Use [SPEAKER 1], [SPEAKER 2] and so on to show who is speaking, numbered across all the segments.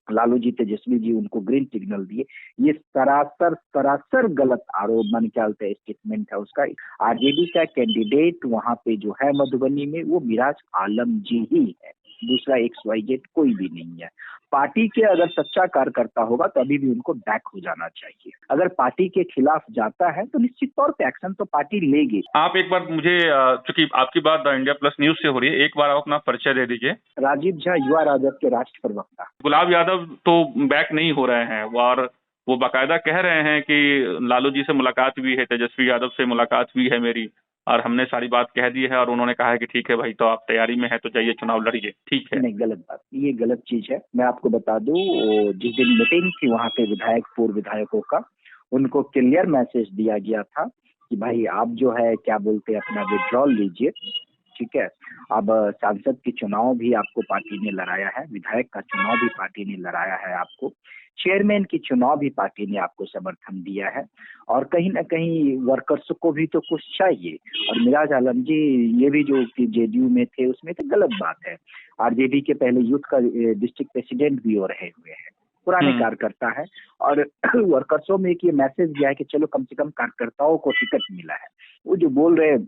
[SPEAKER 1] लालू जी, तेजस्वी जी उनको green signal दिए। ये सरासर सरासर गलत आरोप मन क्या बोलते हैं स्टेटमेंट है उसका। आरजेडी का कैंडिडेट वहां पे जो है मधुबनी में वो मिराज आलम जी ही है, दूसरा XYZ कोई भी नहीं है। पार्टी के अगर सच्चा कार्यकर्ता होगा तो अभी भी उनको बैक हो जाना चाहिए। अगर पार्टी के खिलाफ जाता है तो निश्चित तौर पे एक्शन तो पार्टी लेगी।
[SPEAKER 2] आप एक बार मुझे, चूंकि आपकी बात इंडिया प्लस न्यूज से हो रही है, एक बार आप अपना परिचय दे दीजिए।
[SPEAKER 1] राजीव झा, युवा राजद के राष्ट्र प्रवक्ता।
[SPEAKER 2] गुलाब यादव तो बैक नहीं हो रहे हैं और वो बाकायदा कह रहे हैं कि लालू जी से मुलाकात भी है, तेजस्वी यादव से मुलाकात भी है मेरी, और हमने सारी बात कह दी है और उन्होंने कहा है कि ठीक है भाई, तो आप तैयारी में है तो जाइए चुनाव लड़िए। ठीक है।
[SPEAKER 1] नहीं, गलत बात, ये गलत चीज है। मैं आपको बता दूं, जिस दिन मीटिंग थी वहां पे विधायक पूर्व विधायकों का, उनको क्लियर मैसेज दिया गया था कि भाई आप जो है क्या बोलते हैं अपना विड्रॉल लीजिए, ठीक है। अब सांसद के चुनाव भी आपको पार्टी ने लड़ाया है, विधायक का चुनाव भी पार्टी ने लड़ाया है आपको, चेयरमैन की चुनाव भी पार्टी ने आपको समर्थन दिया है, और कहीं ना कहीं वर्कर्स को भी तो कुछ चाहिए। और मिराज आलम जी ये भी जो कि जेडीयू में थे उसमें तो गलत बात है। आरजेडी के पहले यूथ का डिस्ट्रिक्ट प्रेसिडेंट भी हो रहे हुए हैं, पुराने कार्यकर्ता है। और वर्कर्सों में एक ये मैसेज दिया है कि चलो कम से कम कार्यकर्ताओं को टिकट मिला है। वो जो बोल रहे हैं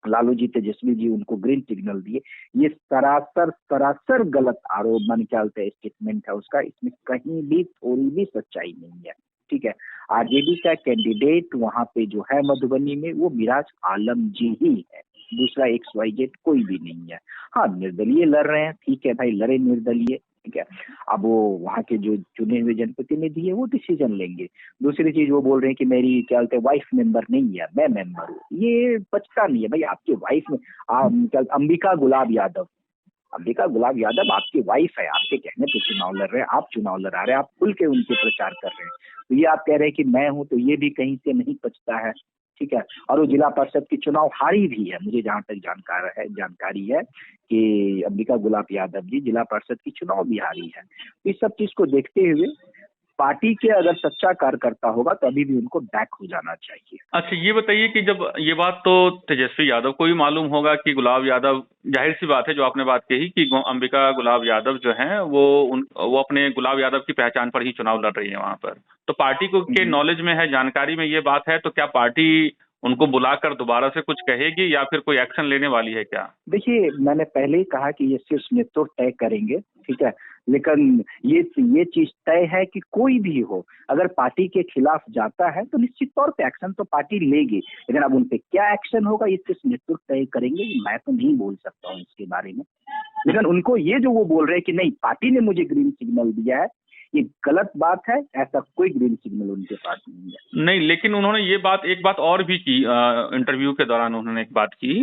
[SPEAKER 1] लालू जी, तेजस्वी जी उनको ग्रीन सिग्नल दिए, ये सरासर सरासर गलत आरोप मन क्या बोलते हैं स्टेटमेंट है उसका। इसमें कहीं भी थोड़ी भी सच्चाई नहीं है, ठीक है। आरजेडी का कैंडिडेट वहां पे जो है मधुबनी में वो मिराज आलम जी ही है, दूसरा XYZ कोई भी नहीं है। हाँ, निर्दलीय लड़ रहे हैं, ठीक है भाई, लड़े निर्दलीय, ठीक है। अब वो वहाँ के जो चुने हुए जनप्रतिनिधि है वो डिसीजन लेंगे। दूसरी चीज वो बोल रहे हैं कि मेरी क्या बोलते हैं वाइफ मेंबर नहीं है, मैं मेंबर हूँ, ये पचता नहीं है भाई। आपकी वाइफ में अंबिका गुलाब यादव, अंबिका गुलाब यादव आपकी वाइफ है, आपके कहने पे चुनाव लड़ रहे हैं, आप चुनाव लड़ा रहे हैं, आप खुल के उनके प्रचार कर रहे हैं। तो ये आप कह रहे हैं कि मैं हूं, तो ये भी कहीं से नहीं पचता है, ठीक है। और वो जिला परिषद की चुनाव हारी भी है, मुझे जहां तक जानकारी है कि अंबिका गुलाब यादव जी जिला परिषद की चुनाव भी हारी है। तो इस सब चीज को देखते हुए पार्टी के अगर सच्चा कार्यकर्ता होगा तो अभी भी उनको बैक हो जाना चाहिए।
[SPEAKER 2] अच्छा, ये बताइए कि जब ये बात तो तेजस्वी यादव को भी मालूम होगा कि गुलाब यादव, जाहिर सी बात है जो आपने बात कही कि अंबिका गुलाब यादव जो हैं वो अपने गुलाब यादव की पहचान पर ही चुनाव लड़ रही है वहां पर, तो पार्टी को के नॉलेज में है, जानकारी में ये बात है, तो क्या पार्टी उनको बुलाकर दोबारा से कुछ कहेगी या फिर कोई एक्शन लेने वाली है क्या?
[SPEAKER 1] देखिए, मैंने पहले ही कहा कि ये सिर्फ नेतृत्व तय करेंगे, ठीक है। लेकिन ये चीज तय है कि कोई भी हो अगर पार्टी के खिलाफ जाता है तो निश्चित तौर पे एक्शन तो पार्टी लेगी। लेकिन अब उनपे क्या एक्शन होगा ये सिर्फ नेतृत्व तय करेंगे, मैं तो नहीं बोल सकता हूँ इसके बारे में। लेकिन उनको ये जो वो बोल रहे हैं कि नहीं पार्टी ने मुझे ग्रीन सिग्नल दिया है, ये गलत बात है। ऐसा कोई ग्रीन सिग्नल उनके पास नहीं है।
[SPEAKER 2] नहीं, लेकिन उन्होंने ये बात, एक बात और भी की, इंटरव्यू के दौरान उन्होंने एक बात की,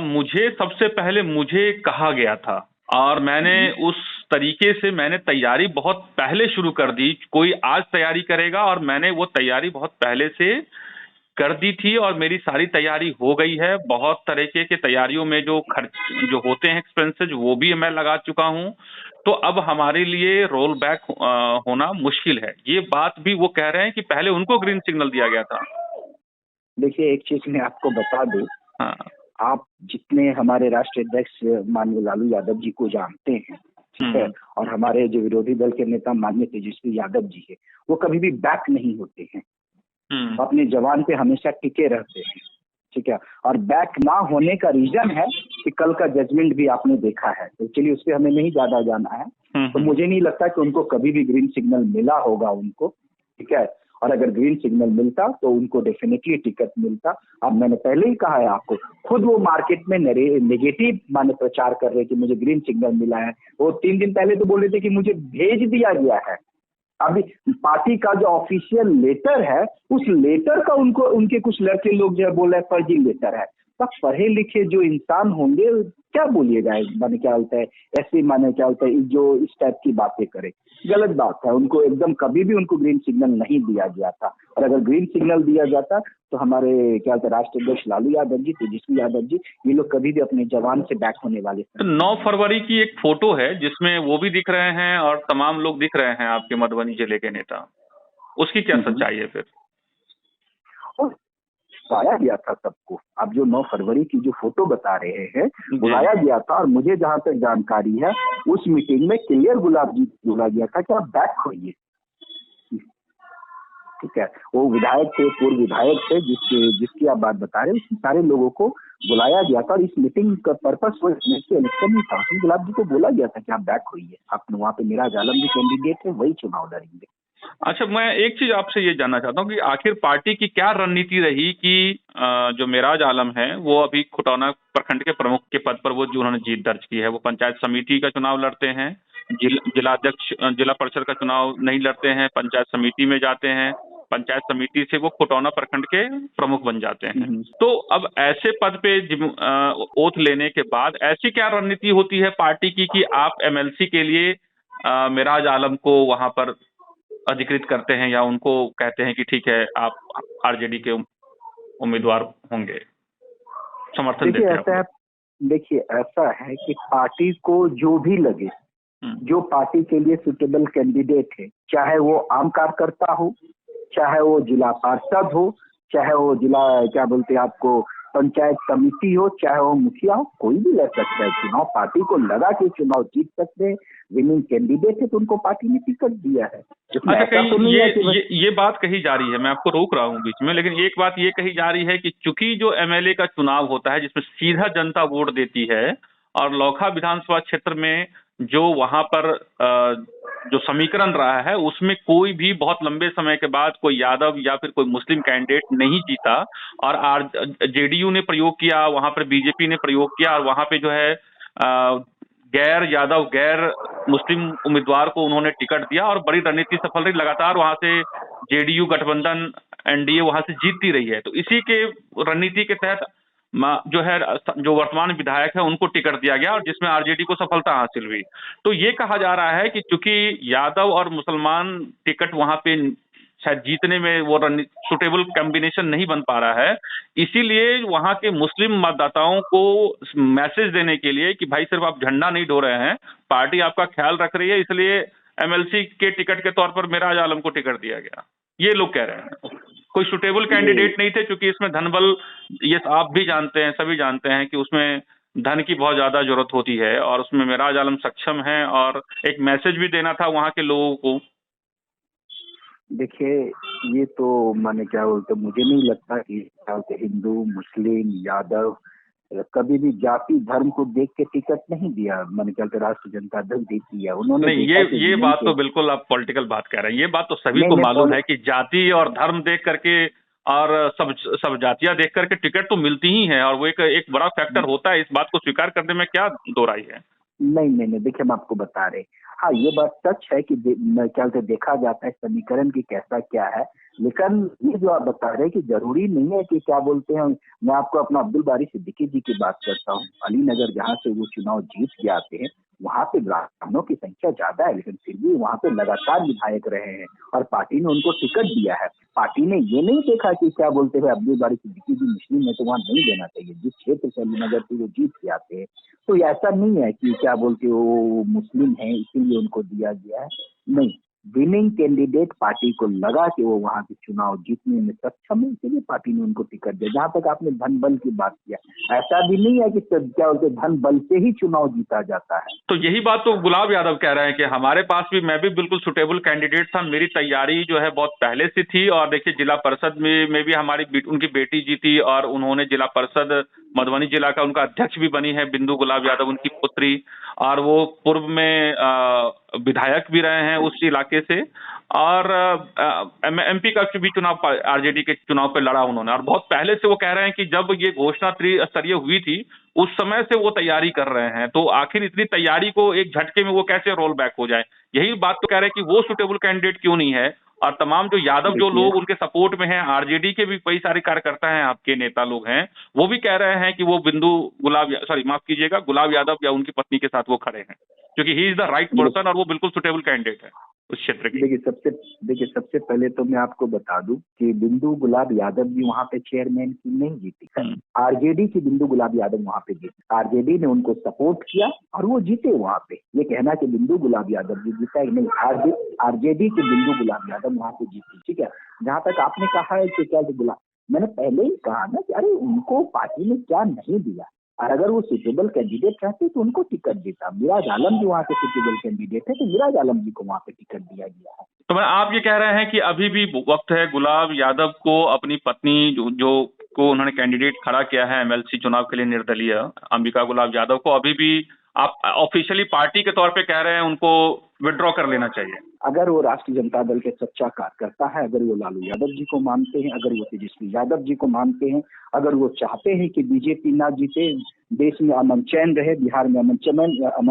[SPEAKER 2] मुझे सबसे पहले मुझे कहा गया था और मैंने उस तरीके से मैंने तैयारी बहुत पहले शुरू कर दी। कोई आज तैयारी करेगा और मैंने वो तैयारी बहुत पहले से कर दी थी और मेरी सारी तैयारी हो गई है। बहुत तरीके के तैयारियों में जो खर्च जो होते हैं एक्सपेंसेज वो भी मैं लगा चुका हूं, तो अब हमारे लिए रोल बैक होना मुश्किल है। ये बात भी वो कह रहे हैं कि पहले उनको ग्रीन सिग्नल दिया गया था।
[SPEAKER 1] देखिए, एक चीज मैं आपको बता दूं,
[SPEAKER 2] हाँ।
[SPEAKER 1] आप जितने हमारे राष्ट्रीय अध्यक्ष माननीय लालू यादव जी को जानते हैं, ठीक है, और हमारे जो विरोधी दल के नेता माननीय तेजस्वी यादव जी है, वो कभी भी बैक नहीं होते हैं, अपने जवान पे हमेशा टिके रहते हैं, ठीक है। और बैक ना होने का रीजन है कि कल का जजमेंट भी आपने देखा है, तो चलिए उस पर हमें नहीं ज्यादा जाना है। तो मुझे नहीं लगता कि उनको कभी भी ग्रीन सिग्नल मिला होगा उनको, ठीक है। और अगर ग्रीन सिग्नल मिलता तो उनको डेफिनेटली टिकट मिलता। अब मैंने पहले ही कहा है आपको, खुद वो मार्केट में नेगेटिव माने प्रचार कर रहे कि मुझे ग्रीन सिग्नल मिला है। वो 3 दिन पहले तो बोल रहे थे कि मुझे भेज दिया गया है। अभी पार्टी का जो ऑफिशियल लेटर है उस लेटर का उनको उनके कुछ लड़के लोग जो है बोल रहे हैं फर्जी लेटर है। तब पढ़े लिखे जो इंसान होंगे क्या बोलिएगा, माने क्या होता है ऐसे, माने क्या होता है जो इस टाइप की बातें करे, गलत बात है। उनको एकदम कभी भी उनको ग्रीन सिग्नल नहीं दिया गया था। और अगर ग्रीन सिग्नल दिया जाता तो हमारे क्या होता है राष्ट्रीय अध्यक्ष लालू यादव जी, तेजस्वी यादव जी, ये लोग कभी भी अपने जवान से बैक होने वाले।
[SPEAKER 2] तो 9 फरवरी की एक फोटो है जिसमें वो भी दिख रहे हैं और तमाम लोग दिख रहे हैं आपके मधुबनी जिले के नेता, उसकी क्या सच्चाई है फिर?
[SPEAKER 1] बुलाया गया था सबको। आप जो 9 फरवरी की जो फोटो बता रहे हैं, बुलाया गया था, और मुझे जहां तक जानकारी है उस मीटिंग में क्लियर गुलाब जी को बोला गया था कि आप बैक होइए। ठीक है, वो विधायक थे, पूर्व विधायक थे, जिसकी आप बात बता रहे हैं, उस सारे लोगों को बुलाया गया था, और इस मीटिंग का पर्पस वो इलेक्शन नहीं था। गुलाब जी को बोला गया था कि आप बैक होइए, आप वहाँ पे मिराज आलम जो कैंडिडेट है वही चुनाव लड़ेंगे।
[SPEAKER 2] अच्छा, मैं एक चीज आपसे ये जानना चाहता हूँ कि आखिर पार्टी की क्या रणनीति रही कि जो मेराज आलम है वो अभी खुटौना प्रखंड के प्रमुख के पद पर वो जो उन्होंने जीत दर्ज की है, वो पंचायत समिति का चुनाव लड़ते हैं, जिलाध्यक्ष जिला परिषद का चुनाव नहीं लड़ते हैं, पंचायत समिति में जाते हैं, पंचायत समिति से वो खुटौना प्रखंड के प्रमुख बन जाते हैं। तो अब ऐसे पद पे ओथ लेने के बाद ऐसी क्या रणनीति होती है पार्टी की कि आप एमएलसी के लिए मेराज आलम को वहां पर अधिकृत करते हैं या उनको कहते हैं कि ठीक है आप आरजेडी के उम्मीदवार होंगे, समर्थन देते हैं?
[SPEAKER 1] देखिए ऐसा है कि पार्टी को जो भी लगे, जो पार्टी के लिए सुटेबल कैंडिडेट है, चाहे वो आम कार्यकर्ता हो, चाहे वो जिला पार्षद हो, चाहे वो जिला क्या बोलते हैं आपको पंचायत समिति हो, चाहे वो मुखिया हो, कोई भी लड़ सकता है चुनाव। पार्टी को लगा के चुनाव जीत सकते हैं, विनिंग कैंडिडेट है तो उनको पार्टी ने टिकट दिया है।
[SPEAKER 2] अच्छा, कहीं ये बात कही जा रही है, मैं आपको रोक रहा हूँ बीच में, लेकिन एक बात ये कही जा रही है कि चूंकि जो एमएलए का चुनाव होता है जिसमें सीधा जनता वोट देती है, और लौखा विधानसभा क्षेत्र में जो वहां पर जो समीकरण रहा है उसमें कोई भी बहुत लंबे समय के बाद कोई यादव या फिर कोई मुस्लिम कैंडिडेट नहीं जीता, और जेडीयू ने प्रयोग किया, वहां पर बीजेपी ने प्रयोग किया, और वहां पे जो है गैर यादव गैर मुस्लिम उम्मीदवार को उन्होंने टिकट दिया, और बड़ी रणनीति सफल रही, लगातार वहां से जेडीयू गठबंधन एनडीए वहां से जीतती रही है। तो इसी के रणनीति के तहत जो है जो वर्तमान विधायक है उनको टिकट दिया गया, और जिसमें आरजेडी को सफलता हासिल हुई। तो ये कहा जा रहा है कि चूंकि यादव और मुसलमान टिकट वहां पे शायद जीतने में वो सुटेबल कॉम्बिनेशन नहीं बन पा रहा है, इसीलिए वहां के मुस्लिम मतदाताओं को मैसेज देने के लिए कि भाई सिर्फ आप झंडा नहीं ढो रहे हैं, पार्टी आपका ख्याल रख रही है, इसलिए एमएलसी के टिकट के तौर पर मेराज आलम को टिकट दिया गया, ये लोग कह रहे हैं। कोई सुटेबल कैंडिडेट नहीं थे, क्योंकि इसमें धनबल, ये आप भी जानते हैं, सभी जानते हैं कि उसमें धन की बहुत ज्यादा जरूरत होती है, और उसमें मेराज आलम सक्षम है, और एक मैसेज भी देना था वहां के लोगों को।
[SPEAKER 1] देखिए ये तो माने क्या बोलते, मुझे नहीं लगता कि हिंदू मुस्लिम यादव कभी भी जाति धर्म को देख के टिकट नहीं दिया। मैंने कहते राष्ट्रीय जनता दल देती है, उन्होंने
[SPEAKER 2] नहीं, ये बात तो बिल्कुल आप पॉलिटिकल बात कह रहे हैं, ये बात तो सभी को मालूम है कि जाति और धर्म देख करके और सब जातियां देख करके टिकट तो मिलती ही है, और वो एक बड़ा फैक्टर होता है, इस बात को स्वीकार करने में क्या दो राय है?
[SPEAKER 1] नहीं, देखिए हम आपको बता रहे, हाँ ये बात सच है कि क्या देखा जाता है समीकरण की कैसा क्या है, लेकिन ये जो आप बता रहे हैं कि जरूरी नहीं है कि क्या बोलते हैं। मैं आपको अपना अब्दुल बारी सिद्दीकी जी की बात करता हूँ। अलीनगर जहाँ से वो चुनाव जीत के आते हैं, वहाँ पे ब्राह्मणों की संख्या ज्यादा है, लेकिन फिर भी वहाँ पे लगातार विधायक रहे हैं, और पार्टी ने उनको टिकट दिया है। पार्टी ने ये नहीं देखा कि क्या बोलते हैं अब्दुल बारी सिद्दीकी जी मुस्लिम है तो वहाँ नहीं देना चाहिए। जिस क्षेत्र से अलीनगर से वो जीत के आते हैं, तो ऐसा नहीं है कि क्या बोलते वो मुस्लिम है इसीलिए उनको दिया गया है, नहीं। विनिंग कैंडिडेट पार्टी को लगा कि वो वहां के चुनाव जीतने में सक्षम है, इसलिए पार्टी ने उनको टिकट दिया। जहां तक आपने धन बल की बात किया, ऐसा भी नहीं है कि क्या बोलते धन बल से ही चुनाव जीता जाता है।
[SPEAKER 2] तो यही बात तो गुलाब यादव कह रहे हैं कि हमारे पास भी, मैं भी बिल्कुल सुटेबल कैंडिडेट था, मेरी तैयारी जो है बहुत पहले से थी, और देखिए जिला परिषद में भी हमारी उनकी बेटी जीती, और उन्होंने जिला परिषद मधुबनी जिला का उनका अध्यक्ष भी बनी है बिंदु गुलाब यादव उनकी पुत्री, और वो पूर्व में विधायक भी रहे हैं उस इलाके से, और एमपी का भी चुनाव आरजेडी के चुनाव पे लड़ा उन्होंने, और बहुत पहले से वो कह रहे हैं कि जब ये घोषणा त्रिस्तरीय हुई थी उस समय से वो तैयारी कर रहे हैं। तो आखिर इतनी तैयारी को एक झटके में वो कैसे रोल बैक हो जाए, यही बात तो कह रहे हैं कि वो सुटेबल कैंडिडेट क्यों नहीं है। और तमाम जो यादव जो लोग उनके सपोर्ट में हैं, आरजेडी के भी कई सारे कार्यकर्ता हैं, आपके नेता लोग हैं, वो भी कह रहे हैं कि वो माफ कीजिएगा, गुलाब यादव या उनकी पत्नी के साथ वो खड़े हैं, क्योंकि he is the right person, और वो बिल्कुल सुटेबल कैंडिडेट है उस क्षेत्र की।
[SPEAKER 1] देखिए सबसे पहले तो मैं आपको बता दूं कि बिंदु गुलाब यादव भी वहाँ पे चेयरमैन की नहीं जीती है, आरजेडी की बिंदु गुलाब यादव वहाँ पे जीती, आरजेडी ने उनको सपोर्ट किया और वो जीते वहाँ पे। ये कहना कि बिंदु गुलाब यादव भी जीता है, नहीं, आरजेडी की बिंदु गुलाब यादव वहाँ पे जीती। ठीक है, जहाँ तक आपने कहा है कि क्या मैंने पहले ही कहा ना कि अरे उनको पार्टी ने क्या नहीं दिया, और अगर वो सुटेबल कैंडिडेट रहते तो उनको टिकट देता। मिराज आलम जी वहाँ के सुटेबल कैंडिडेट है, तो मिराज आलम जी को वहाँ पे टिकट दिया गया है।
[SPEAKER 2] तो आप ये कह रहे हैं कि अभी भी वक्त है गुलाब यादव को अपनी पत्नी जो को उन्होंने कैंडिडेट खड़ा किया है एमएलसी चुनाव के लिए निर्दलीय अंबिका गुलाब यादव को, अभी भी आप ऑफिशियली पार्टी के तौर पे कह रहे हैं उनको विड्रॉ कर लेना चाहिए?
[SPEAKER 1] अगर वो राष्ट्रीय जनता दल के सच्चा कार्यकर्ता है, अगर वो लालू यादव जी को मानते हैं, अगर वो तेजस्वी यादव जी को मानते हैं, अगर वो चाहते हैं कि बीजेपी ना जीते, देश में अमन चैन रहे, बिहार में अमन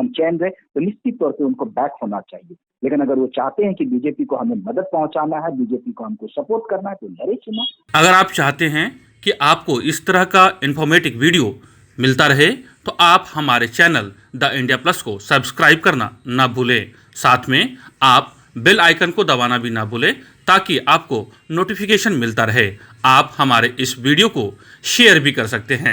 [SPEAKER 1] चैन रहे, तो निश्चित तौर पे उनको बैक होना चाहिए। लेकिन अगर वो चाहते हैं कि बीजेपी को हमें मदद पहुंचाना है, बीजेपी को हमको सपोर्ट करना है, तो लड़े चुनाव।
[SPEAKER 3] अगर आप चाहते हैं कि आपको इस तरह का इंफॉर्मेटिव वीडियो मिलता रहे तो आप हमारे चैनल द इंडिया प्लस को सब्सक्राइब करना ना भूलें। साथ में आप बेल आइकन को दबाना भी ना भूलें ताकि आपको नोटिफिकेशन मिलता रहे। आप हमारे इस वीडियो को शेयर भी कर सकते हैं।